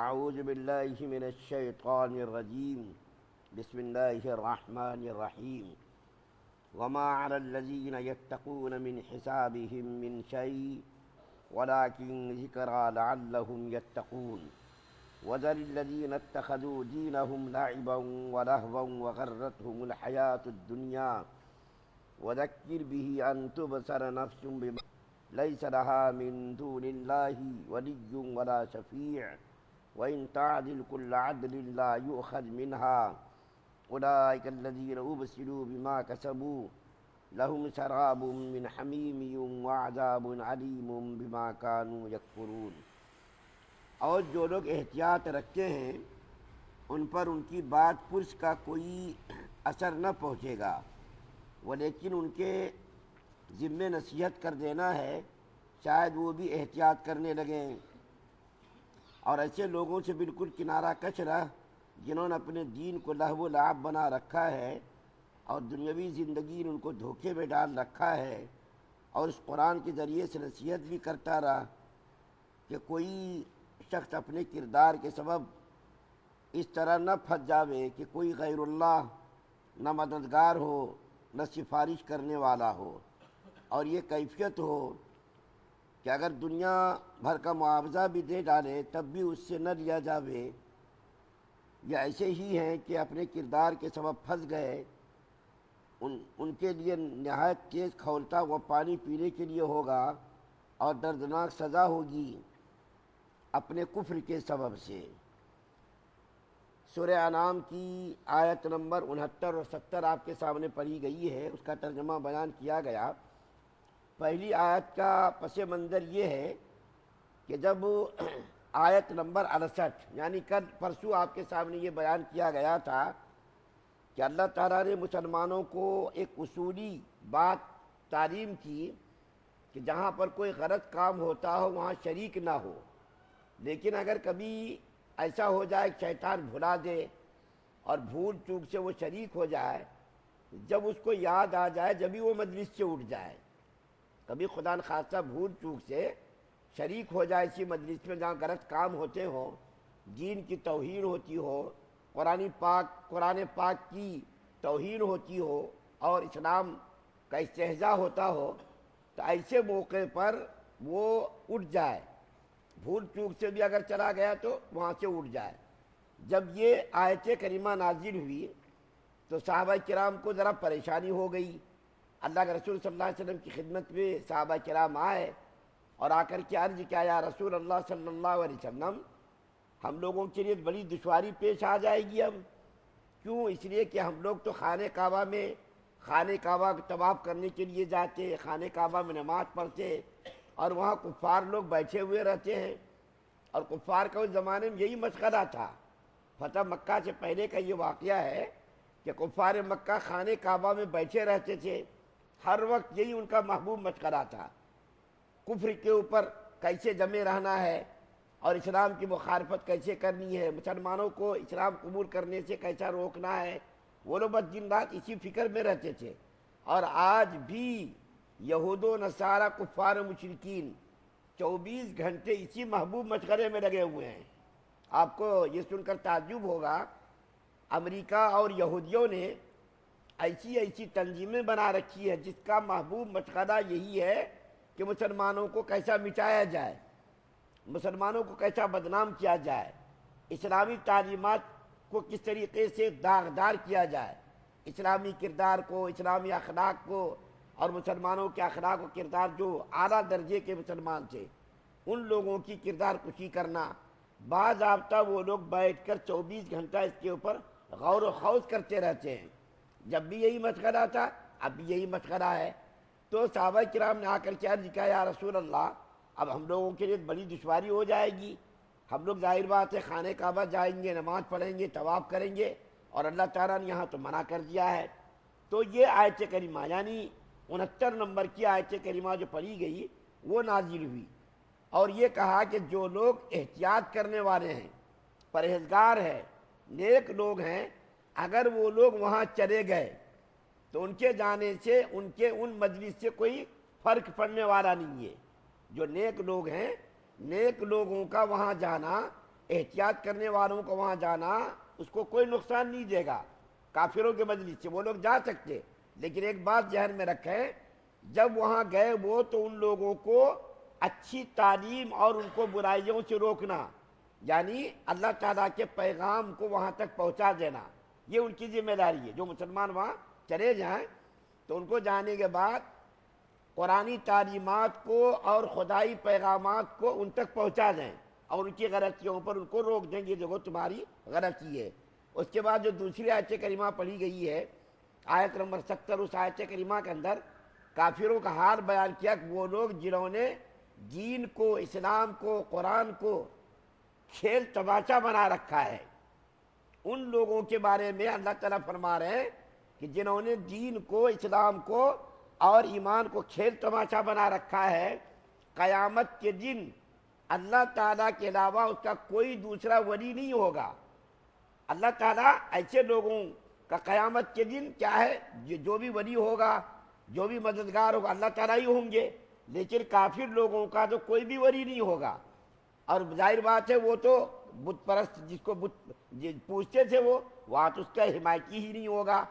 اعوذ باللہ من الشیطان الرجیم بسم اللہ الرحمن الرحیم وما علی الذین یتقون من حسابهم من شیء ولكن ذکری لعلهم یتقون وذر الذین اتخذوا دینهم لعبا ولهوا وغرتهم الحیاة الدنیا وذکر به ان تبصر نفس بما لیس لها من دون اللہ ولی ولا شفیع وإن تعدل كل عدل لا يؤخذ منها أولئك الذين أبسلوا بما كسبوا لهم شراب من حميم وعذاب عليم بما كانوا يكفرون۔ اور جو لوگ احتیاط رکھتے ہیں ان پر ان کی بات پرس کا کوئی اثر نہ پہنچے گا، ولیکن ان کے ذمے نصیحت کر دینا ہے، شاید وہ بھی احتیاط کرنے لگیں۔ اور ایسے لوگوں سے بالکل کنارہ کش رہ جنہوں نے اپنے دین کو لہو و لعب بنا رکھا ہے اور دنیاوی زندگی ان کو دھوکے میں ڈال رکھا ہے، اور اس قرآن کے ذریعے سے نصیحت بھی کرتا رہا کہ کوئی شخص اپنے کردار کے سبب اس طرح نہ پھنس جاوے کہ کوئی غیر اللہ نہ مددگار ہو نہ سفارش کرنے والا ہو، اور یہ کیفیت ہو کہ اگر دنیا بھر کا معاوضہ بھی دے ڈالے تب بھی اس سے نہ لیا جاوے، یا ایسے ہی ہیں کہ اپنے کردار کے سبب پھنس گئے، ان کے لیے نہایت تیز کھولتا ہوا پانی پینے کے لیے ہوگا اور دردناک سزا ہوگی اپنے کفر کے سبب سے۔ سورہ انعام کی آیت نمبر 69 اور 70 آپ کے سامنے پڑھی گئی ہے، اس کا ترجمہ بیان کیا گیا۔ پہلی آیت کا پس منظر یہ ہے کہ جب آیت نمبر 68 یعنی کل پرسوں آپ کے سامنے یہ بیان کیا گیا تھا کہ اللہ تعالیٰ نے مسلمانوں کو ایک اصولی بات تعلیم کی کہ جہاں پر کوئی غلط کام ہوتا ہو وہاں شریک نہ ہو، لیکن اگر کبھی ایسا ہو جائے کہ شیطان بھلا دے اور بھول چوک سے وہ شریک ہو جائے، جب اس کو یاد آ جائے جبھی وہ مجلس سے اٹھ جائے۔ کبھی خدا نخواستہ بھول چوک سے شریک ہو جائے اسی مجلس میں جہاں غلط کام ہوتے ہوں، دین کی توہین ہوتی ہو، قرآن پاک کی توہین ہوتی ہو اور اسلام کا استہزاء ہوتا ہو، تو ایسے موقع پر وہ اٹھ جائے، بھول چوک سے بھی اگر چلا گیا تو وہاں سے اٹھ جائے۔ جب یہ آیت کریمہ نازل ہوئی تو صحابہ کرام کو ذرا پریشانی ہو گئی۔ اللہ کے رسول صلی اللہ علیہ وسلم کی خدمت میں صحابہ کرام آئے اور آ کر کے عرض کیا، یا رسول اللہ صلی اللہ علیہ وسلم، ہم لوگوں کے لیے بڑی دشواری پیش آ جائے گی اب۔ کیوں؟ اس لیے کہ ہم لوگ تو خانہ کعبہ طواف کرنے کے لیے جاتے، خانہ کعبہ میں نماز پڑھتے، اور وہاں کفار لوگ بیٹھے ہوئے رہتے ہیں، اور کفار کا اس زمانے میں یہی مشغلہ تھا۔ فتح مکہ سے پہلے کا یہ واقعہ ہے کہ کفار مکہ خانہ کعبہ میں بیٹھے رہتے تھے، ہر وقت یہی ان کا محبوب مشغلہ تھا، کفر کے اوپر کیسے جمے رہنا ہے اور اسلام کی مخالفت کیسے کرنی ہے، مسلمانوں کو اسلام قبول کرنے سے کیسا روکنا ہے، وہ لوگ بس دن رات اسی فکر میں رہتے تھے۔ اور آج بھی یہود و نصارہ کفار و مشرکین 24 گھنٹے اسی محبوب مشغلے میں لگے ہوئے ہیں۔ آپ کو یہ سن کر تعجب ہوگا، امریکہ اور یہودیوں نے ایسی تنظیمیں بنا رکھی ہے جس کا محبوب مشغلہ یہی ہے کہ مسلمانوں کو کیسا مٹایا جائے، مسلمانوں کو کیسا بدنام کیا جائے، اسلامی تعلیمات کو کس طریقے سے داغدار کیا جائے، اسلامی کردار کو، اسلامی اخلاق کو، اور مسلمانوں کے اخلاق و کردار جو اعلیٰ درجے کے مسلمان تھے ان لوگوں کی کردار کشی کرنا۔ باضابطہ وہ لوگ بیٹھ کر 24 گھنٹہ اس کے اوپر غور و خوض کرتے رہتے ہیں۔ جب بھی یہی مشغلہ تھا اب بھی یہی مشغلہ ہے۔ تو صحابہ کرام نے آ کر کے عرض کیا، یا رسول اللہ، اب ہم لوگوں کے لیے بڑی دشواری ہو جائے گی، ہم لوگ ظاہر بات ہے خانہ کعبہ جائیں گے، نماز پڑھیں گے، طواف کریں گے، اور اللہ تعالیٰ نے یہاں تو منع کر دیا ہے۔ تو یہ آیت کریمہ یعنی 69 نمبر کی آیت کریمہ جو پڑھی گئی وہ نازل ہوئی، اور یہ کہا کہ جو لوگ احتیاط کرنے والے ہیں، پرہیزگار ہیں، نیک لوگ ہیں، اگر وہ لوگ وہاں چلے گئے تو ان کے جانے سے ان کے ان مجلس سے کوئی فرق پڑنے والا نہیں ہے۔ جو نیک لوگ ہیں، نیک لوگوں کا وہاں جانا احتیاط کرنے والوں کو وہاں جانا اس کو کوئی نقصان نہیں دے گا. کافروں کے مجلس سے وہ لوگ جا سکتے، لیکن ایک بات ذہن میں رکھیں، جب وہاں گئے وہ تو ان لوگوں کو اچھی تعلیم اور ان کو برائیوں سے روکنا، یعنی اللہ تعالیٰ کے پیغام کو وہاں تک پہنچا دینا، یہ ان کی ذمہ داری ہے. جو مسلمان وہاں چلے جائیں تو ان کو جانے کے بعد قرآنی تعلیمات کو اور خدائی پیغامات کو ان تک پہنچا دیں اور ان کی غلطیوں پر ان کو روک دیں، یہ دیکھو تمہاری غلطی ہے. اس کے بعد جو دوسری آیت کریمہ پڑھی گئی ہے، آیت نمبر 70، اس آیت کریمہ کے اندر کافروں کا حال بیان کیا کہ وہ لوگ جنہوں نے دین کو، اسلام کو، قرآن کو کھیل تماشا بنا رکھا ہے، ان لوگوں کے بارے میں اللہ تعالیٰ فرما رہے ہیں کہ جنہوں نے دین کو، اسلام کو اور ایمان کو کھیل تماشا بنا رکھا ہے، قیامت کے دن اللہ تعالیٰ کے علاوہ اس کا کوئی دوسرا ولی نہیں ہوگا. اللہ تعالیٰ ایسے لوگوں کا قیامت کے دن کیا ہے، جو بھی ولی ہوگا، جو بھی مددگار ہوگا، اللہ تعالیٰ ہی ہوں گے، لیکن کافر لوگوں کا تو کوئی بھی ولی نہیں ہوگا. اور ظاہر بات ہے وہ تو بت پرست جس کو بت پوچھتے تھے وہاں تو اس کا حمایتی ہی نہیں ہوگا.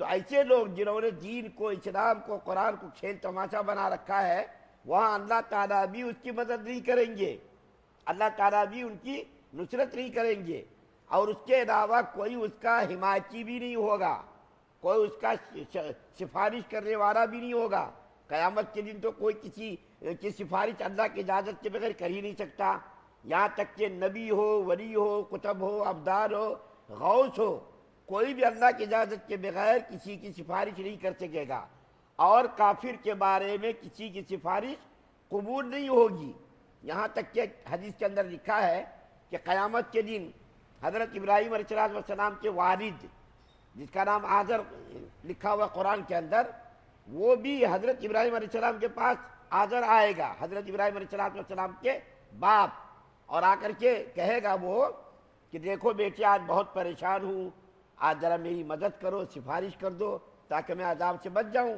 تو ایسے لوگ جنہوں نے دین کو، اسلام کو، قرآن کو کھیل تماشا بنا رکھا ہے، وہاں اللہ تعالیٰ بھی اس کی مدد نہیں کریں گے، اللہ تعالیٰ بھی ان کی نصرت نہیں کریں گے، اور اس کے علاوہ کوئی اس کا حمایتی بھی نہیں ہوگا، کوئی اس کا سفارش کرنے والا بھی نہیں ہوگا. قیامت کے دن تو کوئی کسی کی سفارش اللہ کی اجازت کے بغیر کر ہی نہیں سکتا، یہاں تک کہ نبی ہو، ولی ہو، کتب ہو، ابدال ہو، غوث ہو، کوئی بھی اللہ کی اجازت کے بغیر کسی کی سفارش نہیں کر سکے گا. اور کافر کے بارے میں کسی کی سفارش قبول نہیں ہوگی. یہاں تک کہ حدیث کے اندر لکھا ہے کہ قیامت کے دن حضرت ابراہیم علیہ السلام کے والد، جس کا نام آذر لکھا ہوا قرآن کے اندر، وہ بھی حضرت ابراہیم علیہ السلام کے پاس آذر آئے گا، حضرت ابراہیم علیہ السلام کے باپ، اور آ کر کے کہے گا وہ کہ دیکھو بیٹے آج بہت پریشان ہوں، آج ذرا میری مدد کرو، سفارش کر دو تاکہ میں عذاب سے بچ جاؤں.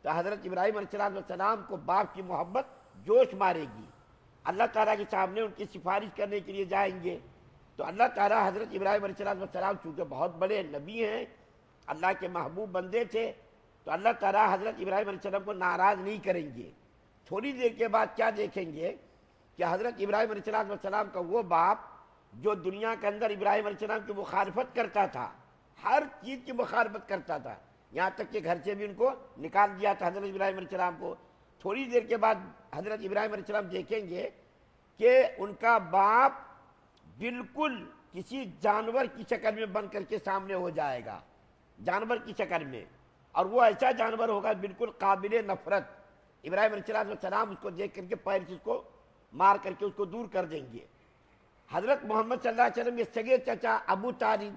تو حضرت ابراہیم علیہ السلام کو باپ کی محبت جوش مارے گی، اللہ تعالیٰ کے سامنے ان کی سفارش کرنے کے لیے جائیں گے. تو اللہ تعالیٰ حضرت ابراہیم علیہ السلام چونکہ بہت بڑے نبی ہیں، اللہ کے محبوب بندے تھے، تو اللہ تعالیٰ حضرت ابراہیم علیہ السلام کو ناراض نہیں کریں گے. تھوڑی دیر کے بعد کیا دیکھیں گے کہ حضرت ابراہیم علیہ السلام کا وہ باپ جو دنیا کے اندر ابراہیم علیہ السلام کی مخالفت کرتا تھا، ہر چیز کی مخالفت کرتا تھا، یہاں تک کہ گھر سے بھی ان کو نکال دیا تھا حضرت ابراہیم علیہ السلام کو. تھوڑی دیر کے بعد حضرت ابراہیم علیہ السلام دیکھیں گے کہ ان کا باپ بالکل کسی جانور کی شکل میں بن کر کے سامنے ہو جائے گا، جانور کی شکل میں، اور وہ ایسا جانور ہوگا بالکل قابل نفرت. ابراہیم علیہ السلام اس کو دیکھ کر کے پیر سے اس کو مار کر کے اس کو دور کر دیں گے. حضرت محمد صلی اللہ علیہ وسلم کے سگے چچا ابو طالب،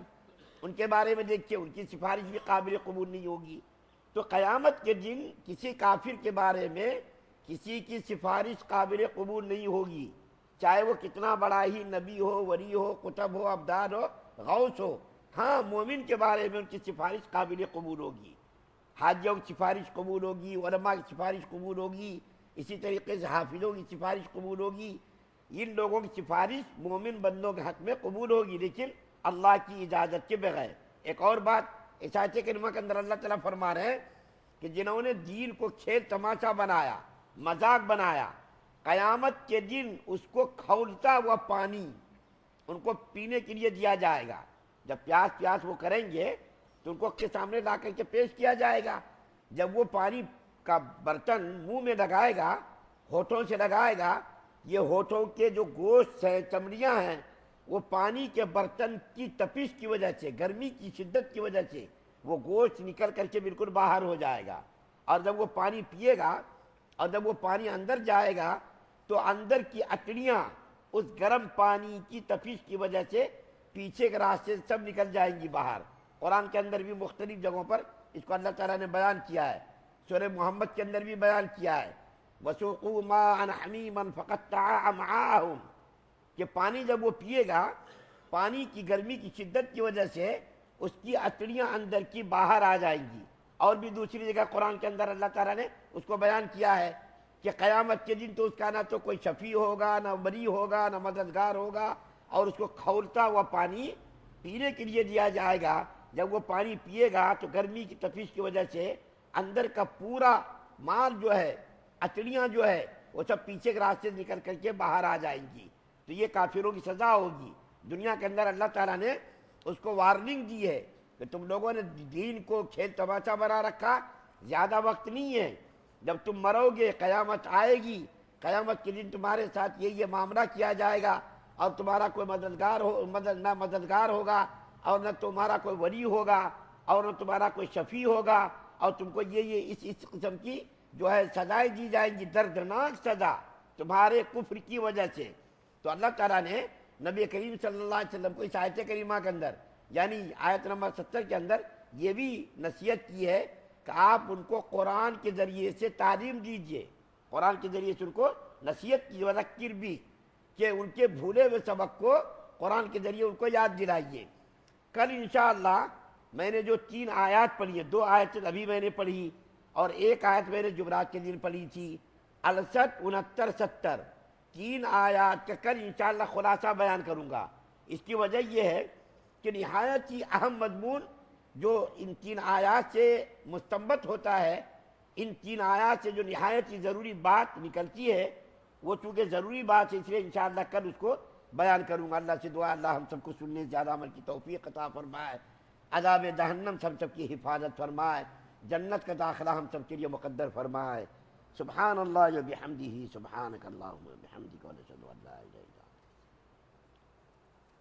ان کے بارے میں دیکھیے، ان کی سفارش بھی قابل قبول نہیں ہوگی. تو قیامت کے دن کسی کافر کے بارے میں کسی کی سفارش قابل قبول نہیں ہوگی، چاہے وہ کتنا بڑا ہی نبی ہو، ولی ہو، کتب ہو، ابدال ہو، غوث ہو. ہاں مومن کے بارے میں ان کی سفارش قابل قبول ہوگی، حاجیوں کی سفارش قبول ہوگی، علماء کی سفارش قبول ہوگی، اسی طریقے سے حافظوں کی سفارش قبول ہوگی. ان لوگوں کی سفارش مومن بندوں کے حق میں قبول ہوگی، لیکن اللہ کی اجازت کے بغیر. ایک اور بات اس آیت کریمہ کے اندر اللہ تعالیٰ فرما رہے ہیں کہ جنہوں نے دین کو کھیل تماشا بنایا، مذاق بنایا، قیامت کے دن اس کو کھولتا ہوا پانی ان کو پینے کے لیے دیا جائے گا. جب پیاس وہ کریں گے تو ان کو کے سامنے لا کر کے پیش کیا جائے گا. جب وہ پانی کا برتن منہ میں لگائے گا، ہونٹوں سے لگائے گا، یہ ہونٹوں کے جو گوشت ہیں، چمڑیاں ہیں، وہ پانی کے برتن کی تپش کی وجہ سے، گرمی کی شدت کی وجہ سے وہ گوشت نکل کر کے بالکل باہر ہو جائے گا. اور جب وہ پانی پیے گا اور جب وہ پانی اندر جائے گا تو اندر کی اٹڑیاں اس گرم پانی کی تپش کی وجہ سے پیچھے کے راستے سے سب نکل جائیں گی باہر. قرآن کے اندر بھی مختلف جگہوں پر اس کو اللہ تعالیٰ نے بیان کیا ہے، سورہ محمد کے اندر بھی بیان کیا ہے. وَسُوقُوا مَاءً حَمِيمًا فَقَطَّعَ أَمْعَاءَهُمْ، کہ پانی جب وہ پیے گا، پانی کی گرمی کی شدت کی وجہ سے اس کی اٹڑیاں اندر کی باہر آ جائیں گی. اور بھی دوسری جگہ قرآن کے اندر اللہ تعالیٰ نے اس کو بیان کیا ہے کہ قیامت کے دن تو اس کا نہ تو کوئی شفیع ہوگا، نہ ولی ہوگا، نہ مددگار ہوگا، اور اس کو کھولتا ہوا پانی پینے کے لیے دیا جائے گا. جب وہ پانی پیے گا تو گرمی کی تپش کی وجہ سے اندر کا پورا مال جو ہے، اچڑیاں جو ہے، وہ سب پیچھے کے راستے نکل کر کے باہر آ جائیں گی. تو یہ کافروں کی سزا ہوگی. دنیا کے اندر اللہ تعالیٰ نے اس کو وارننگ دی ہے کہ تم لوگوں نے دین کو کھیل تماشا بنا رکھا. زیادہ وقت نہیں ہے، جب تم مرو گے قیامت آئے گی. قیامت کے دن تمہارے ساتھ یہ معاملہ کیا جائے گا، اور تمہارا کوئی نہ مددگار ہوگا، اور نہ تمہارا کوئی ولی ہوگا، اور نہ تمہارا کوئی شفیع ہوگا، اور تم کو یہ اس قسم کی جو ہے سزائیں دی جائیں گی، دردناک سزا تمہارے کفر کی وجہ سے. تو اللہ تعالیٰ نے نبی کریم صلی اللہ علیہ وسلم کو اس آیت کریمہ کے اندر، یعنی آیت نمبر 70 کے اندر، یہ بھی نصیحت کی ہے کہ آپ ان کو قرآن کے ذریعے سے تعلیم دیجئے، قرآن کے ذریعے سے ان کو نصیحت کی، وذکر بھی، کہ ان کے بھولے ہوئے سبق کو قرآن کے ذریعے ان کو یاد دلائیے. کل انشاءاللہ میں نے جو 3 آیات پڑھی ہے، 2 آیت ابھی میں نے پڑھی اور 1 آیت میں نے جمعرات کے دن پڑھی تھی، 68 69 70، 3 آیات کا کل انشاءاللہ خلاصہ بیان کروں گا. اس کی وجہ یہ ہے کہ نہایت ہی اہم مضمون جو ان 3 آیات سے مستنبط ہوتا ہے، ان 3 آیات سے جو نہایت ہی ضروری بات نکلتی ہے، وہ چونکہ ضروری بات ہے، اس لیے انشاءاللہ کل اس کو بیان کروں گا. اللہ سے دعا اللہ ہم سب کو سننے سے زیادہ عمل کی توفیق عطا فرمائے، عذاب جہنم سے ہم سب کی حفاظت فرمائے، جنت کا داخلہ ہم سب کے لیے مقدر فرمائے. سبحان اللہ و بحمدہ، سبحانک اللہم و بحمدک، ونشہد ان لا الہ الا انت